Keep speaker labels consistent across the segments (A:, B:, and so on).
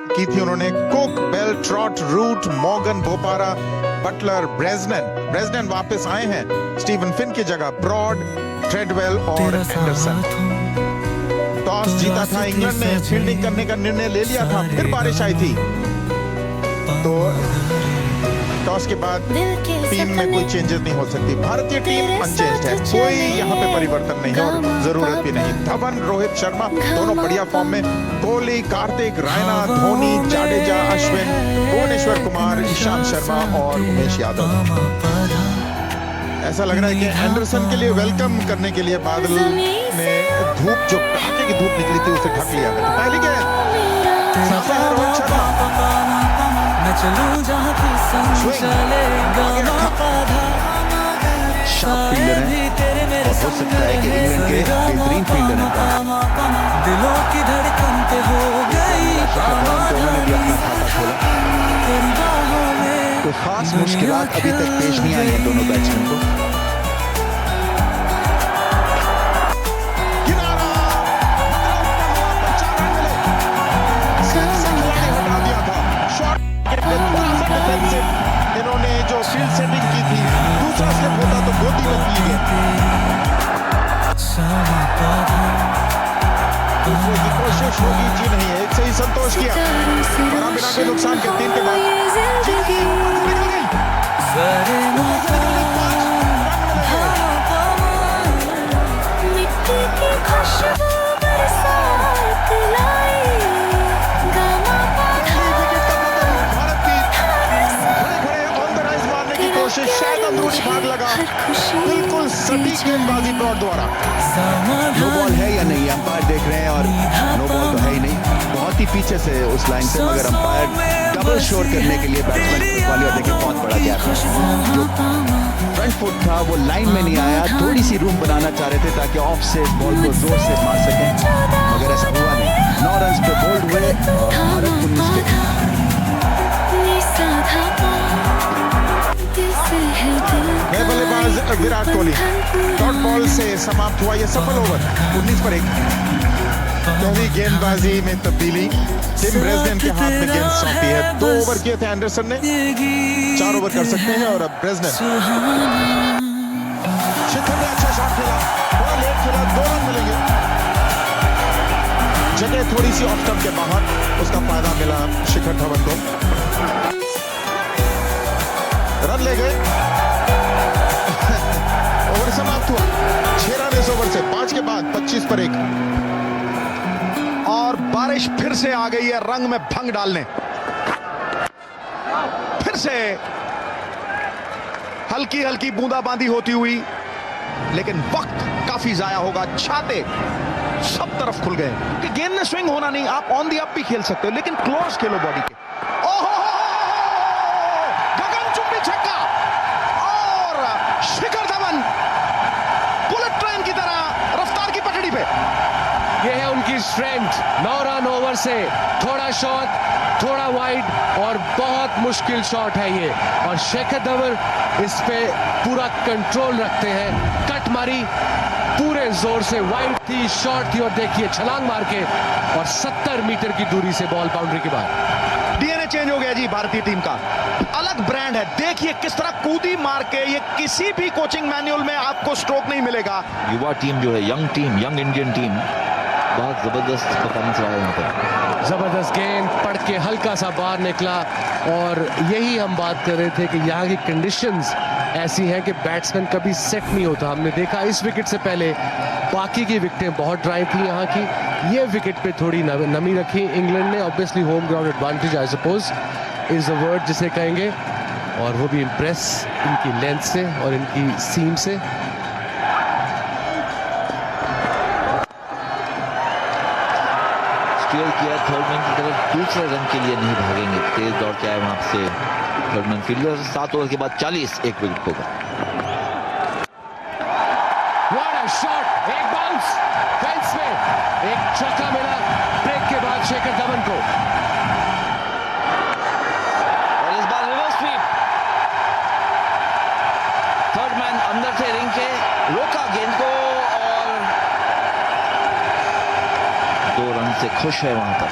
A: की थी उन्होंने Cook, Bell, Trott, Root, Morgan, Bopara, Buttler, Bresnan वापस आए हैं स्टीवन फिन की जगह, ब्रॉड, ट्रेडवेल और एंडरसन। टॉस जीता था इंग्लैंड ने, फील्डिंग करने का निर्णय ले लिया था, फिर बारिश आई थी तो टॉस के बाद टीम में कोई चेंजेस नहीं हो सकती। भारतीय टीम अनचेंज्ड है, कोई यहाँ पे परिवर्तन नहीं है और जरूरत भी नहीं। धवन, रोहित शर्मा दोनों बढ़िया फॉर्म में, कोहली, कार्तिक, रायना, धोनी, जाडेजा, अश्विन, भुवनेश्वर कुमार, ईशांत शर्मा और उमेश यादव। ऐसा लग रहा है कि एंडरसन के लिए वेलकम करने के लिए बादल ने धूप, जो कड़ाके की धूप निकली थी, उसे ढक लिया। पहली गेंद रोहित शर्मा,
B: शार्प फील्डर है और हो सकता है कि इंग्लैंड के बेहतरीन फील्डर हैं।
C: दिलों की धड़कन पे हो गई,
B: उन्होंने भी अपना खाता खोला। कोई खास मुश्किलात अभी तक पेश नहीं आई है दोनों बैट्समैन को।
A: इन्होंने जो फील्ड सेटिंग की थी, दूसरा स्लिप होता तो गोदी में पी गए। दूसरे की कोशिश होगी जी नहीं है, एक से ही संतोष किया, बिना कोई नुकसान के 3 के बाद शायद अंदरूनी भाग लगा, बिल्कुल सटीक गेंदबाजी ब्रॉड द्वारा।
B: नो बॉल है या नहीं, अंपायर देख रहे हैं और नो बॉल तो है ही नहीं, बहुत ही पीछे से उस लाइन से, मगर अंपायर डबल शोर करने के लिए बैट्समैन वाली और देखिए बहुत बड़ा गैप है। जो फ्रंट फुट था वो लाइन में नहीं आया, थोड़ी सी रूम बनाना चाह रहे थे ताकि ऑफ से बॉल को जोर से मार सकें, मगर ऐसा हुआ नहीं। 9 रन पे बोल्ड हुए और भारत 19 पे।
A: नए बल्लेबाज विराट कोहली, डॉट बॉल से समाप्त हुआ यह सफल ओवर 19 पर 1। पहली गेंदबाजी में तब्दीली, टिम ब्रेजनन के हाथ में गेंद सौंपी है। 2 ओवर किए थे एंडरसन ने, 4 ओवर कर सकते हैं और अब ब्रेजनन। शिखर ने अच्छा शॉट खेला, थोड़ा लेट खेला, 2 रन मिलेंगे। जगह थोड़ी सी ऑफ स्टंप के बाहर, उसका फायदा मिला शिखर धवन को, रन ले गए। ओवर समाप्त हुआ 6 रन इस ओवर से, 5 के बाद 25 पर 1।
D: और बारिश फिर से आ गई है रंग में भंग डालने। फिर से हल्की हल्की बूंदाबांदी होती हुई, लेकिन वक्त काफी जाया होगा। छाते सब तरफ खुल गए कि गेंद में स्विंग होना नहीं, आप ऑन दी अप भी खेल सकते हो, लेकिन क्लोज खेलो बॉडी के। ओहो, गगनचुंबी छक्का और शिखर धवन बुलेट ट्रेन की तरह रफ्तार की पटड़ी पे।
E: यह है उनकी स्ट्रेंथ। 9 रन ओवर से थोड़ा शॉट, थोड़ा वाइड और बहुत मुश्किल शॉट है ये, और शिखर धवन इस पे पूरा कंट्रोल रखते हैं। कट मारी पूरे जोर से, वाइड थी, शॉट थी, और देखिए छलांग मार के और 70 मीटर की दूरी से बॉल बाउंड्री के बाद।
D: डीएनए चेंज हो गया जी भारतीय टीम का, अलग ब्रांड है। देखिए किस तरह कूदी मार के, ये किसी भी कोचिंग मैनुअल में आपको स्ट्रोक नहीं मिलेगा।
F: युवा टीम जो है, young team, young Indian team, बहुत जबरदस्त परफॉर्मेंस रहा है यहाँ पर।
E: जबरदस्त गेंद पड़ के हल्का सा बाहर निकला, और यही हम बात कर रहे थे कि यहाँ की कंडीशंस ऐसी हैं कि बैट्समैन कभी सेट नहीं होता। हमने देखा इस विकेट से पहले बाकी की विकेटें बहुत ड्राई थी यहाँ की, ये विकेट पे थोड़ी नमी रखी इंग्लैंड ने। Obviously home ground advantage I suppose is the word जिसे कहेंगे, और वो भी इम्प्रेस इनकी लेंथ से और इनकी सीम से।
F: स्टील किया थर्ड मैन की तरफ, दूसरे रन के लिए नहीं भागेंगे, तेज दौड़ के आए वहां से थर्ड मैन फील्डर। 7 ओवर के बाद 40, 1 विकेट होगा।
E: शॉट, एक बाउंस फेंस में, एक चौका मिला ब्रेक के बाद शिखर धवन को,
F: और इस बार रिवर्स स्वीप। थर्ड मैन अंदर थे रिंग के, रोका गेंद को और 2 रन से खुश है वहां पर।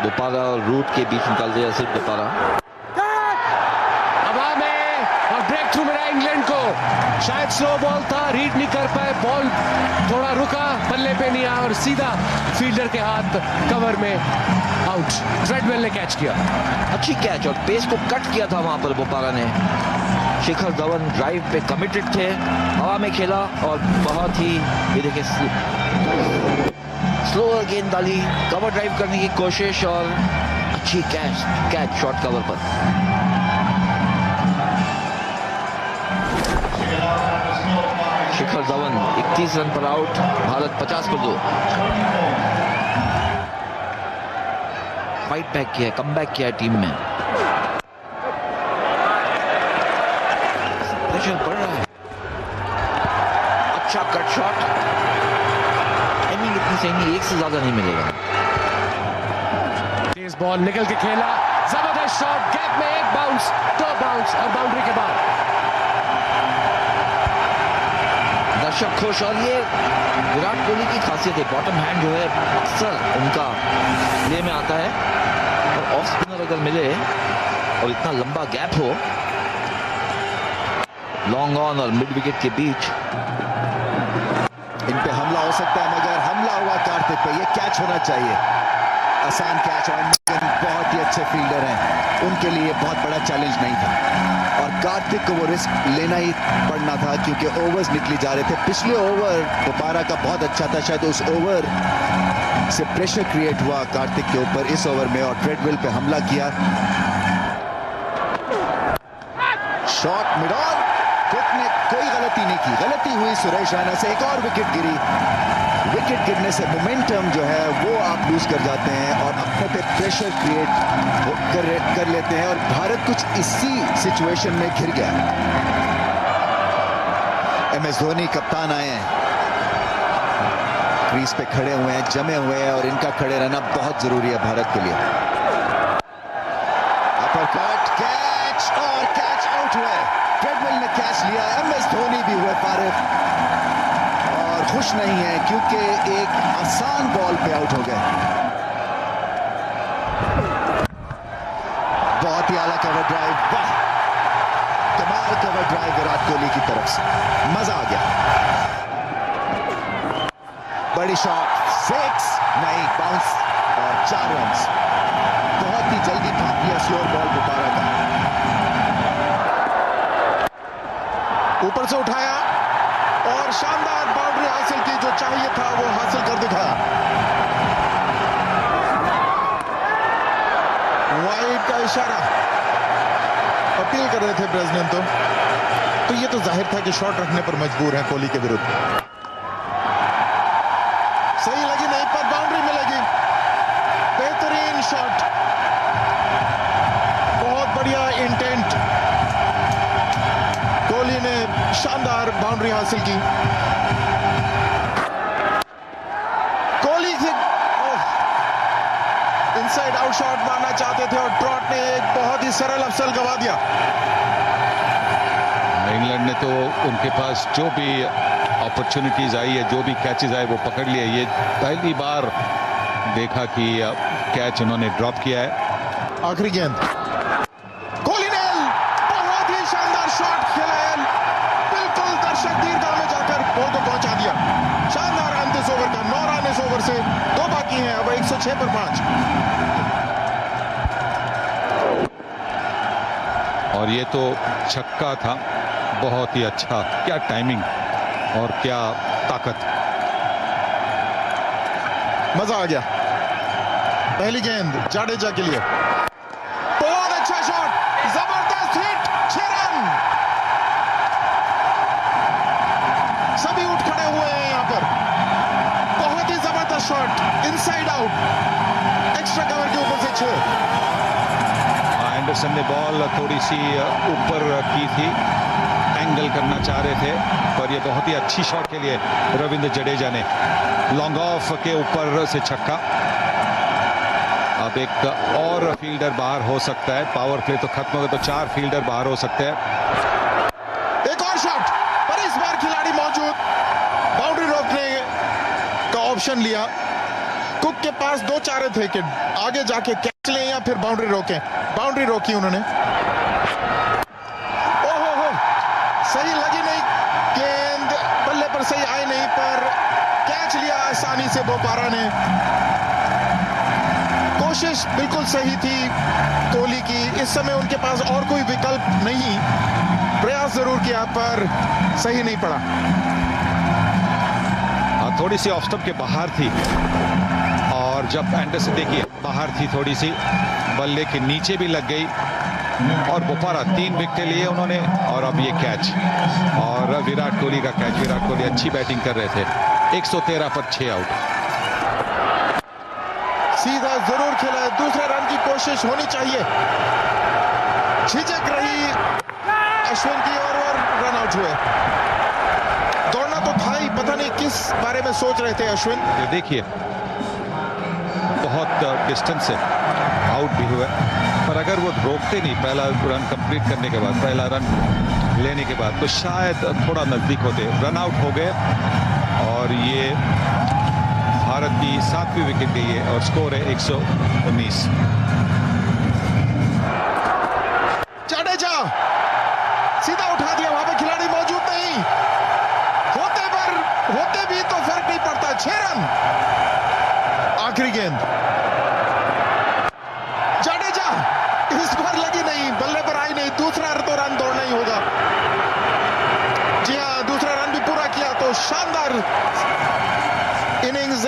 F: बोपारा और रूट के बीच निकाल दिया सिर्फ बोपारा।
E: हवा में और ब्रेक थ्रू मिला इंग्लैंड को। शायद स्लो बॉल था, रीड नहीं कर पाए, बॉल थोड़ा रुका, बल्ले पे नहीं आया और सीधा फील्डर के हाथ कवर में आउट। ट्रेडवेल ने कैच किया।
F: अच्छी कैच और पेस को कट किया था वहां पर बोपारा ने। शिखर धवन ड्राइव पे कमिटेड थे, हवा में खेला और बहुत ही ये देखिए स्लो गेंद डाली, कवर ड्राइव करने की कोशिश और अच्छी कैच शॉर्ट कवर पर। शिखर धवन 31 रन पर आउट, भारत 50 पर 2। फाइट बैक किया है, कम बैक किया है टीम में। प्रेशर बढ़ रहा है। अच्छा कट शॉट, टाइमिंग इतनी सही नहीं, एक से ज्यादा नहीं मिलेगा।
E: तेज बॉल निकल के खेला, जबरदस्त शॉट, गैप में एक बाउंस, दो बाउंस और बाउंड्री के बाद
F: दर्शक खुश। और ये विराट कोहली की खासियत है, बॉटम हैंड जो है अक्सर उनका प्ले में आता है और ऑफ स्पिनर अगर मिले और इतना लंबा गैप हो लॉन्ग ऑन और मिड विकेट के बीच,
B: इन पे हमला हो सकता है, मगर हमला हुआ कार्तिक पे। ये कैच होना चाहिए, आसान कैच। और बहुत ही अच्छे फील्डर हैं, उनके लिए बहुत बड़ा चैलेंज नहीं था और कार्तिक को वो रिस्क लेना ही पड़ना था क्योंकि ओवर्स निकली जा रहे थे। पिछले ओवर बोपारा का बहुत अच्छा था, शायद उस ओवर से प्रेशर क्रिएट हुआ कार्तिक के ऊपर इस ओवर में और ट्रेडवेल पे हमला किया। शॉट मिड ऑन, कुक ने कोई गलती नहीं की, गलती हुई सुरेश रैना से। एक और विकेट गिरी, विकेट गिरने से मोमेंटम जो है वो आप लूज कर जाते हैं और अपने पे प्रेशर क्रिएट कर लेते हैं और भारत कुछ इसी सिचुएशन में घिर गया। MS धोनी कप्तान आए हैं, क्रीज पे खड़े हुए हैं, जमे हुए हैं और इनका खड़े रहना बहुत जरूरी है भारत के लिए। अपरकट, कैच और कैच आउट हुए। ट्रेडवेल ने कैच लिया, MS धोनी भी हुए फारिग और खुश नहीं है क्योंकि एक आसान बॉल पे आउट हो गए। बहुत ही आला कवर ड्राइव, वाह कमाल कवर ड्राइव विराट कोहली की तरफ से, मजा आ गया। बड़ी शॉट, 6 नहीं, बाउंस और 4 रन। बहुत ही जल्दी भाग लिया स्लो बॉल बोपारा का।
A: ऊपर से उठाया और शानदार बाउंड्री हासिल की, जो चाहिए था वो हासिल कर दिखाया। वाइड का इशारा अपील कर रहे थे ब्रेजनेन, तो ये तो जाहिर था कि शॉट रखने पर मजबूर है कोहली के विरुद्ध। सही लगी नहीं पर बाउंड्री में लगी, बेहतरीन शॉट, बहुत बढ़िया इंटेंट। कोहली ने शानदार बाउंड्री हासिल की। कोहली से इनसाइड आउट शॉट मारना चाहते थे और ट्रॉट ने एक बहुत ही सरल अवसर गवा दिया।
G: इंग्लैंड ने तो उनके पास जो भी अपॉर्चुनिटीज आई है, जो भी कैचेस आए वो पकड़ लिए। ये पहली बार देखा कि कैच उन्होंने ड्रॉप किया है।
A: आखिरी गेंद, कोहली ने बहुत ही शानदार शॉट खेला है, बिल्कुल दर्शक दीर्घा में जाकर बॉल को पहुंचा दिया। शानदार अंत इस ओवर का, 9 रन इस ओवर से, 2 बाकी हैं, अब 106 पर 5।
G: और ये तो छक्का था, बहुत ही अच्छा, क्या टाइमिंग और क्या ताकत।
A: मजा आ गया। पहली गेंद जाडेजा के लिए, बहुत अच्छा शॉट, जबरदस्त हिट, 6 रन। सभी उठ खड़े हुए हैं यहां पर। बहुत ही जबरदस्त shot, inside out, extra cover के ऊपर से 6।
G: एंडरसन ने बॉल थोड़ी सी ऊपर की थी, एंगल करना चाह रहे थे, पर ये बहुत ही अच्छी शॉट के लिए रविंद्र जडेजा ने लॉन्ग ऑफ के ऊपर से छक्का। अब एक और फील्डर बाहर हो सकता है, पावर प्ले तो खत्म हो गया, तो 4 फील्डर बाहर हो सकते हैं।
A: एक और शॉट, पर इस बार खिलाड़ी मौजूद, बाउंड्री रोकने का ऑप्शन लिया कुक के पास दो चारे थे कि आगे जाके कैच लें या फिर बाउंड्री रोकें। बाउंड्री रोकी उन्होंने। ओहो हो, सही लगी नहीं गेंद, बल्ले पर सही आई नहीं, पर कैच लिया आसानी से बोपारा ने। कोशिश बिल्कुल सही थी कोहली की। इस समय उनके पास और कोई विकल्प नहीं, प्रयास जरूर किया पर सही नहीं पड़ा।
G: थोड़ी सी ऑफ स्टंप के बाहर थी, और जब एंडरसन देखिए बाहर थी थोड़ी सी, बल्ले के नीचे भी लग गई, और बोपारा 3 विकेट लिए उन्होंने। और अब ये कैच, और विराट कोहली का कैच। विराट कोहली अच्छी बैटिंग कर रहे थे। 113 पर 6 आउट।
A: सीधा जरूर खेला, दूसरे रन की कोशिश होनी चाहिए। झिझक रही अश्विन की और रन आउट हुए। दौड़ना तो था ही, पता नहीं किस बारे में सोच रहे थे अश्विन।
G: ये देखिए बहुत डिस्टेंस से आउट भी हुए, पर अगर वो रोकते नहीं पहला रन कंप्लीट करने के बाद, पहला रन लेने के बाद, तो शायद थोड़ा नजदीक होते। रन आउट हो गए, और ये भारत की 7वीं विकेट गई है, और स्कोर है 119।
A: जडेजा सीधा उठा दिया, वहां पे खिलाड़ी मौजूद नहीं होते भी तो फर्क नहीं पड़ता। 6 रन। आखिरी गेंद जडेजा, इस बार लगी नहीं, बल्ले पर आई नहीं। दूसरा तो रन दौड़ना ही होगा। जी हां, दूसरा रन भी पूरा किया, तो शानदार इनिंग्स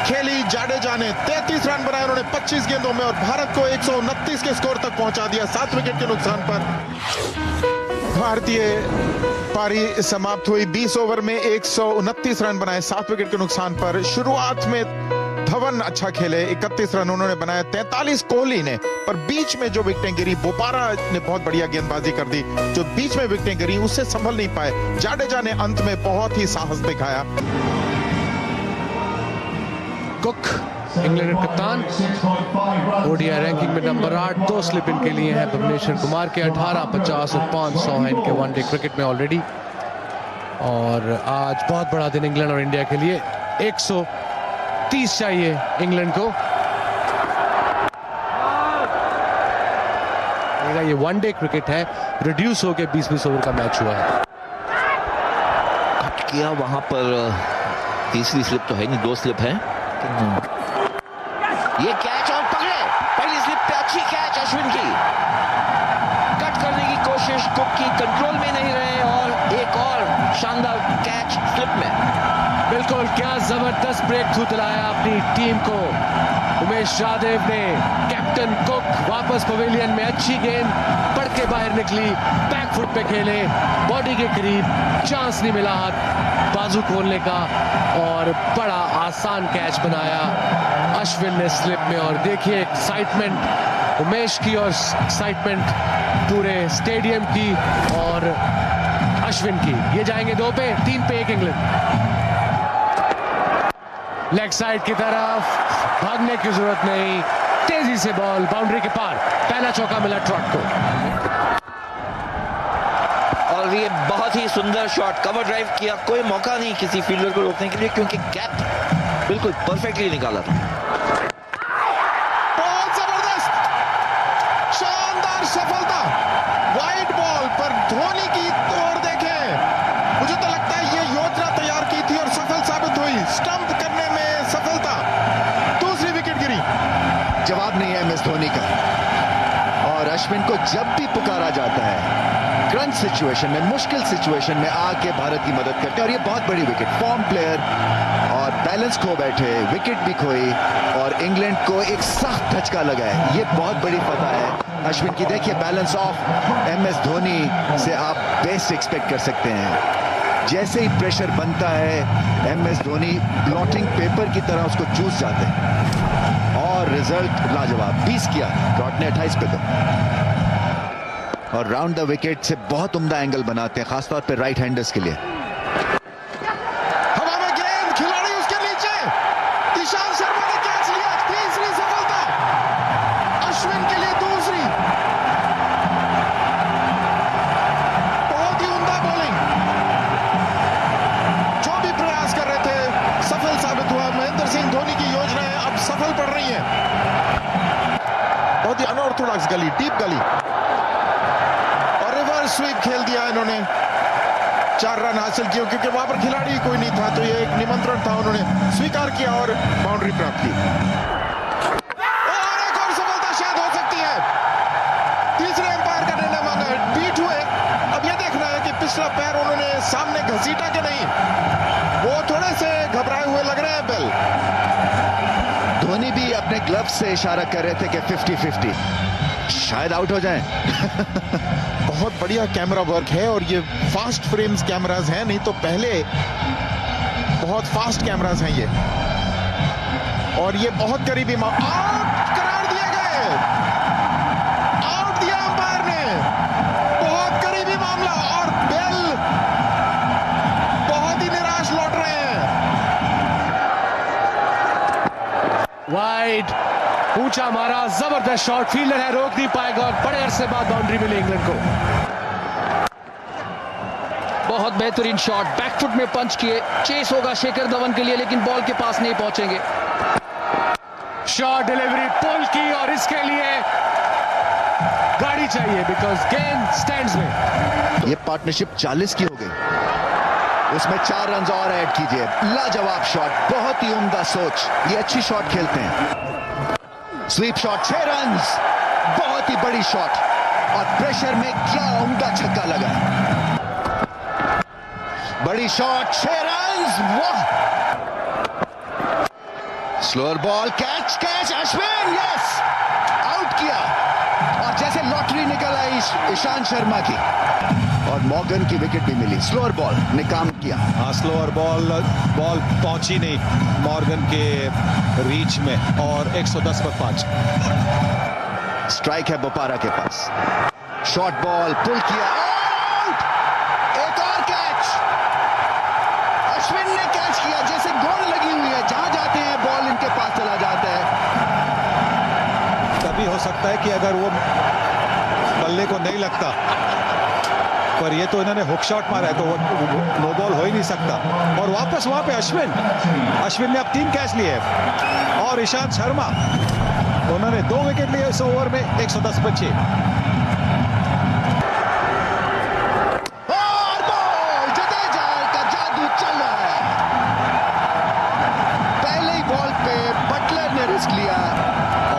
A: खेली जडेजा ने। 33 रन बनाए उन्होंने 25 गेंदों में, और भारत को 129 के स्कोर तक पहुंचा दिया 7 विकेट के नुकसान पर। भारतीय पारी समाप्त हुई। 20 ओवर में 129 रन बनाए 7 विकेट के नुकसान पर। शुरुआत में धवन अच्छा खेले, 31 रन उन्होंने बनाए, 43 कोहली ने, पर बीच में जो विकेटें गिरी, बोपारा ने बहुत बढ़िया गेंदबाजी कर दी। जो बीच में विकेटें गिरी उससे संभल नहीं पाए। जडेजा ने अंत में बहुत ही साहस दिखाया।
E: कुक इंग्लैंड के कप्तान, ओडीआई रैंकिंग में नंबर 8, 2 स्लिप इनके लिए हैं। भुवनेश्वर कुमार के 18, 50 और 500 हैं इनके वनडे क्रिकेट में ऑलरेडी। और आज बहुत बड़ा दिन इंग्लैंड और इंडिया के लिए। 130 चाहिए इंग्लैंड को। ये वनडे क्रिकेट है, रिड्यूस होकर 20-20 ओवर का मैच हुआ है।
F: कट किया वहां पर, तीसरी स्लिप तो है नहीं, 2 स्लिप है। ये कैच और पकड़े, पहली स्लिप पे अच्छी कैच अश्विन की। कट करने की कोशिश कुक की, कंट्रोल में नहीं रहे, और एक और शानदार कैच स्लिप में।
E: बिल्कुल, क्या जबरदस्त ब्रेक थ्रू दिलाया अपनी टीम को उमेश यादव ने। कैप्टन कुक वापस पवेलियन में, अच्छी गेंद पड़ के बाहर निकली, बैक फुट पे खेले, बॉडी के करीब, चांस नहीं मिला हाथ बाजू खोलने का, और बड़ा आसान कैच बनाया अश्विन ने स्लिप में। और देखिए एक्साइटमेंट उमेश की और एक्साइटमेंट पूरे स्टेडियम की और अश्विन की। ये जाएंगे 2 पे, 3 पे 1 इंग्लैंड। लेग साइड की तरफ, भागने की जरूरत नहीं, तेजी से बॉल बाउंड्री के पार। पहला चौका मिला ट्रॉट को,
F: और ये बहुत ही सुंदर शॉट, कवर ड्राइव किया, कोई मौका नहीं किसी फील्डर को रोकने के लिए, क्योंकि गैप बिल्कुल परफेक्टली निकाला था।
A: बहुत जबरदस्त, शानदार सफलता वाइड बॉल पर। धोनी की ओर देखें, मुझे तो लगता है ये योजना तैयार की थी और सफल साबित हुई। स्टंप करने में सफलता, दूसरी विकेट गिरी।
B: जवाब नहीं है एमएस धोनी का, और अश्विन को जब भी पुकारा जाता है क्रंच सिचुएशन में, मुश्किल सिचुएशन में आके भारत की मदद करते हैं। और ये बहुत बड़ी विकेट, फॉर्म प्लेयर, और बैलेंस खो बैठे, विकेट भी खोई, और इंग्लैंड को एक सख्त धचका लगा है। ये बहुत बड़ी फतह है अश्विन की। देखिए बैलेंस ऑफ एमएस धोनी से आप बेस्ट एक्सपेक्ट कर सकते हैं। जैसे ही प्रेशर बनता है, एमएस धोनी ब्लॉटिंग पेपर की तरह उसको चूस जाते हैं, और रिजल्ट लाजवाब। 20 किया ट्रॉट ने, 28 पे तो, और राउंड द विकेट से बहुत उम्दा एंगल बनाते हैं, खासतौर पे राइट हैंडर्स के लिए।
A: हवा में गेंद, खिलाड़ी उसके नीचे, ईशान शर्मा ने कैच लिया। तीसरी सफलता अश्विन के लिए, दूसरी। बहुत ही उम्दा बॉलिंग, जो भी प्रयास कर रहे थे सफल साबित हुआ। महेंद्र सिंह धोनी की योजना है पड़ रही है। बहुत ही अनऑर्थोडॉक्स गली, डीप गली, और रिवर्स स्वीप खेल दिया इन्होंने। 4 रन हासिल किए क्योंकि वहां पर खिलाड़ी कोई नहीं था, तो ये एक निमंत्रण था, उन्होंने स्वीकार किया और बाउंड्री प्राप्त की। और एक और सफलता शायद हो सकती है। तीसरे अंपायर का निर्णय मांगा है, बीट हुए। अब यह देखना है कि पिछला पैर उन्होंने सामने घसीटा कि नहीं। वो थोड़े से घबराए हुए लग रहे हैं बेल।
B: धोनी भी अपने ग्लव्स से इशारा कर रहे थे कि 50-50 शायद आउट हो जाए।
A: बहुत बढ़िया कैमरा वर्क है, और ये फास्ट फ्रेम्स कैमरास हैं, नहीं तो पहले बहुत फास्ट कैमरास हैं ये। और ये बहुत करीबी आउट करार दिए गए, आउट दिया अंपायर ने। बहुत करीबी मामला, और बेल बहुत ही निराश लौट रहे हैं।
E: वाइड, ऊंचा मारा, जबरदस्त शॉट, फील्डर है, रोक नहीं पाएगा, और बड़े अरसे बाद बाउंड्री मिली इंग्लैंड को।
H: बहुत बेहतरीन शॉट, बैकफुट में पंच किए, चेस होगा शिखर धवन के लिए, लेकिन बॉल के पास नहीं पहुंचेंगे।
E: शॉट डिलीवरी पुल की, और इसके लिए गाड़ी चाहिए बिकॉज गेंद स्टैंड्स में।
B: ये पार्टनरशिप 40 की हो गई, उसमें 4 रन और ऐड कीजिए। लाजवाब शॉट, बहुत ही उम्दा सोच, ये अच्छी शॉट खेलते हैं। स्वीप शॉट, 6 रन, बहुत ही बड़ी शॉट, और प्रेशर में क्या उम्दा छक्का लगा। बड़ी शॉट, 6 रन, वाह। Slower ball, catch, Ashwin, yes, out किया, और जैसे लॉटरी निकल आई ईशांत शर्मा की, और मॉर्गन की विकेट भी मिली। स्लोअर बॉल ने काम किया।
G: हाँ, स्लोअर बॉल पहुंची नहीं मॉर्गन के रीच में, और 110 पर 5।
B: स्ट्राइक है बोपारा के पास। शॉर्ट बॉल पुल किया, आउट। एक और कैच, अश्विन ने कैच किया, जैसे गोल लगी हुई है, जहां जाते हैं बॉल इनके पास चला जाता है।
G: तभी हो सकता है कि अगर वो बल्ले को नहीं लगता, पर ये तो इन्होंने हुक शॉट मारा है, तो वो नो बॉल हो ही नहीं सकता। और वापस वहां पे अश्विन ने अब 3 कैच लिए, और ईशांत शर्मा, उन्होंने 2 विकेट लिए इस ओवर में, 110 पर 6।
B: और बॉल, जडेजा का जादू चल रहा है। पहले ही बॉल पे बटलर ने रिस्क लिया,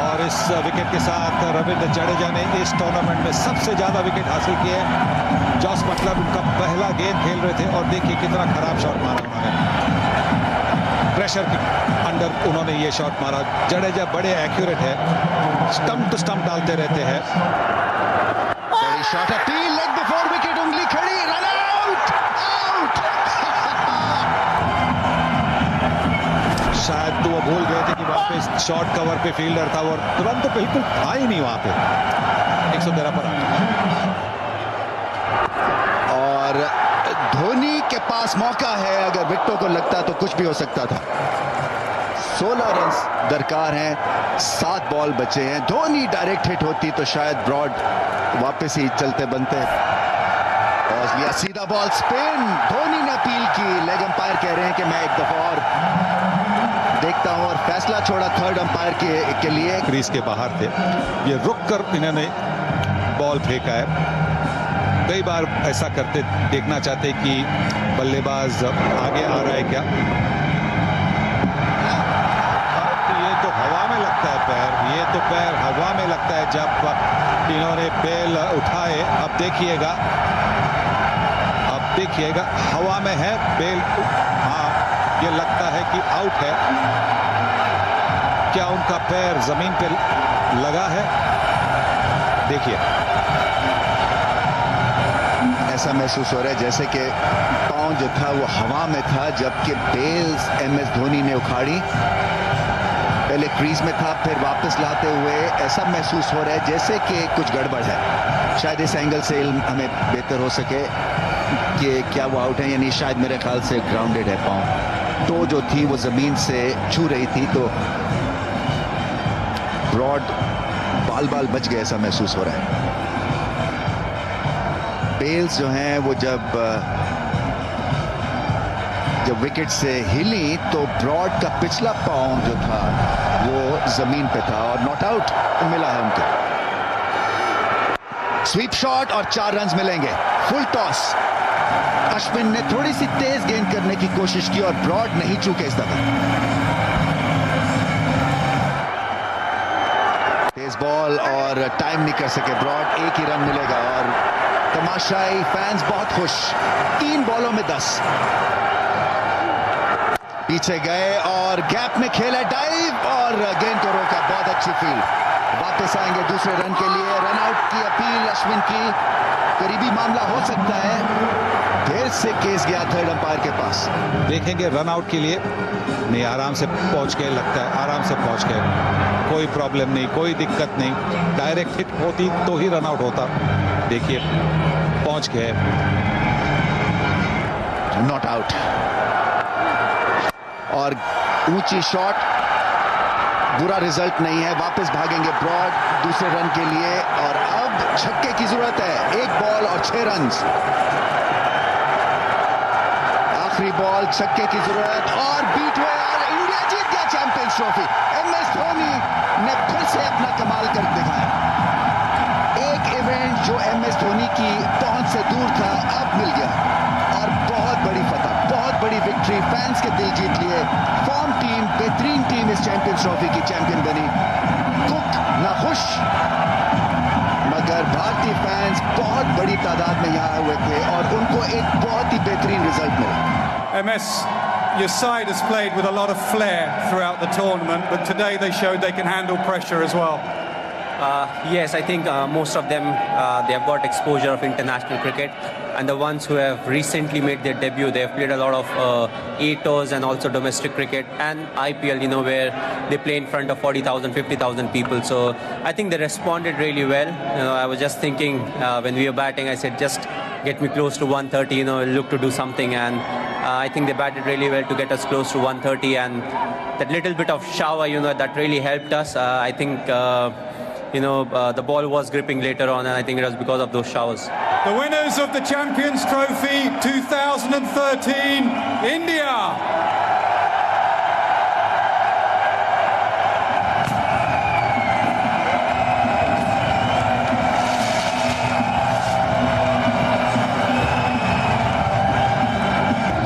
G: और इस विकेट के साथ रविंद्र जडेजा ने इस टूर्नामेंट में सबसे ज्यादा विकेट हासिल किए। जॉस बटलर उनका पहला गेंद खेल रहे थे, और देखिए कितना खराब शॉट मारा उन्होंने। प्रेशर के अंडर उन्होंने ये शॉट मारा। जडेजा बड़े एक्यूरेट है, स्टंप टू स्टंप डालते रहते हैं।
B: बड़ी shot, appeal, leg before wicket, उंगली खड़ी, रन आउट, आउट।
G: शायद तो वो भूल गए थे कि वहां पे शॉर्ट कवर पे फील्डर था, और तुरंत तो बिल्कुल था ही नहीं वहां पे। 113 पर 8।
B: और धोनी के पास मौका है, अगर विकेटों को लगता तो कुछ भी हो सकता था। 16 रन दरकार हैं, 7 बॉल बचे हैं। धोनी डायरेक्ट हिट होती तो शायद ब्रॉड वापस ही चलते बनते। और लिया सीधा बॉल, स्पिन, धोनी ने अपील की, लेग अंपायर कह रहे हैं कि मैं एक दफा और देखता हूं, और फैसला छोड़ा थर्ड अंपायर के लिए।
G: क्रीज के बाहर थे, ये रुक कर इन्होंने बॉल फेंका है। कई बार ऐसा करते देखना चाहते कि बल्लेबाज आगे आ रहा है क्या। ये तो हवा में लगता है पैर, ये तो पैर हवा में लगता है जब इन्होंने बेल उठाए। अब देखिएगा हवा में है बेल। हाँ, ये लगता है कि आउट है। क्या उनका पैर जमीन पे लगा है? देखिए,
B: ऐसा महसूस हो रहा है जैसे कि पांव जो था वो हवा में था, जबकि बेल्स MS धोनी ने उखाड़ी। पहले क्रीज में था, फिर वापस लाते हुए ऐसा महसूस हो रहा है जैसे कि कुछ गड़बड़ है। शायद इस एंगल से हमें बेहतर हो सके कि क्या वो आउट है, यानी शायद मेरे ख्याल से ग्राउंडेड है पांव। तो जो थी वो जमीन से छू रही थी, तो ब्रॉड बाल बच गए, ऐसा महसूस हो रहा है। बेल्स जो हैं वो जब विकेट से हिली तो ब्रॉड का पिछला पांव जो था वो जमीन पे था और नॉट आउट मिला है उनको। स्वीप शॉट और 4 रन मिलेंगे। Full toss. अश्विन ने थोड़ी सी तेज गेंद करने की कोशिश की और ब्रॉड नहीं चूके इस दफे। तेज बॉल और टाइम नहीं कर सके ब्रॉड। 1 ही रन मिलेगा और तमाशाई फैंस बहुत खुश। 3 बॉलों में 10। पीछे गए और गैप में खेला डाइव और गेंद को रोका। बहुत अच्छी फील्ड। वापस आएंगे दूसरे रन के लिए। रन आउट की अपील अश्विन की। करीबी मामला हो सकता है। फिर से केस गया थर्ड अंपायर के पास।
G: देखेंगे रन आउट के लिए। नहीं, आराम से पहुंच गए, लगता है आराम से पहुंच गए। कोई प्रॉब्लम नहीं, कोई दिक्कत नहीं। डायरेक्ट हिट होती तो ही रन आउट होता। देखिए पहुंच गए।
B: नॉट आउट और ऊंची शॉट। बुरा रिजल्ट नहीं है। वापस भागेंगे ब्रॉड दूसरे रन के लिए और अब छक्के की जरूरत है। 1 बॉल और 6 रन। आखिरी बॉल, छक्के की जरूरत और बीट हुए और इंडिया जीत गया चैंपियंस ट्रॉफी। MS धोनी ने फिर से अपना कमाल कर दिखाया। एक इवेंट जो MS धोनी की पहुंच से दूर था अब मिल गया और बहुत बड़ी फतह, बहुत बड़ी विक्ट्री। फैंस के दिल जीत लिए। फॉर्म टीम, बेहतरीन टीम इस चैंपियंस ट्रॉफी की चैंपियन बनी। कुक नाखुश, मगर भारतीय फैंस बहुत बड़ी तादाद में यहाँ हुए थे और उनको एक बहुत ही बेहतरीन रिजल्ट मिला।
I: MS, your side has played with a lot of flair throughout the tournament, but today they showed they can handle pressure as well.
J: Yes, I think most of them they have got exposure of international cricket, and the ones who have recently made their debut, they have played a lot of A-tours and also domestic cricket and IPL, you know, where they play in front of 40,000, 50,000 people. So I think they responded really well. You know, I was just thinking when we were batting, I said just get me close to 130, you know, look to do something, and I think they batted really well to get us close to 130, and that little bit of shower, you know, that really helped us. I think you know, the ball was gripping later on, and I think it was because of those showers.
I: The winners of the Champions Trophy 2013, India.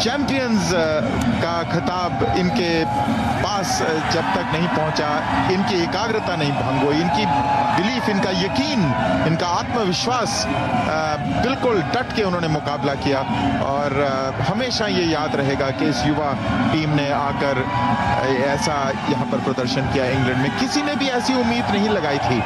A: Champions का खिताब इनके पास जब तक नहीं पहुंचा, इनकी एकाग्रता नहीं भंग हुई, इनकी बिलीफ, इनका यकीन, इनका आत्मविश्वास, बिल्कुल डट के उन्होंने मुकाबला किया। और हमेशा ये याद रहेगा कि इस युवा टीम ने आकर ऐसा यहाँ पर प्रदर्शन किया इंग्लैंड में। किसी ने भी ऐसी उम्मीद नहीं लगाई थी।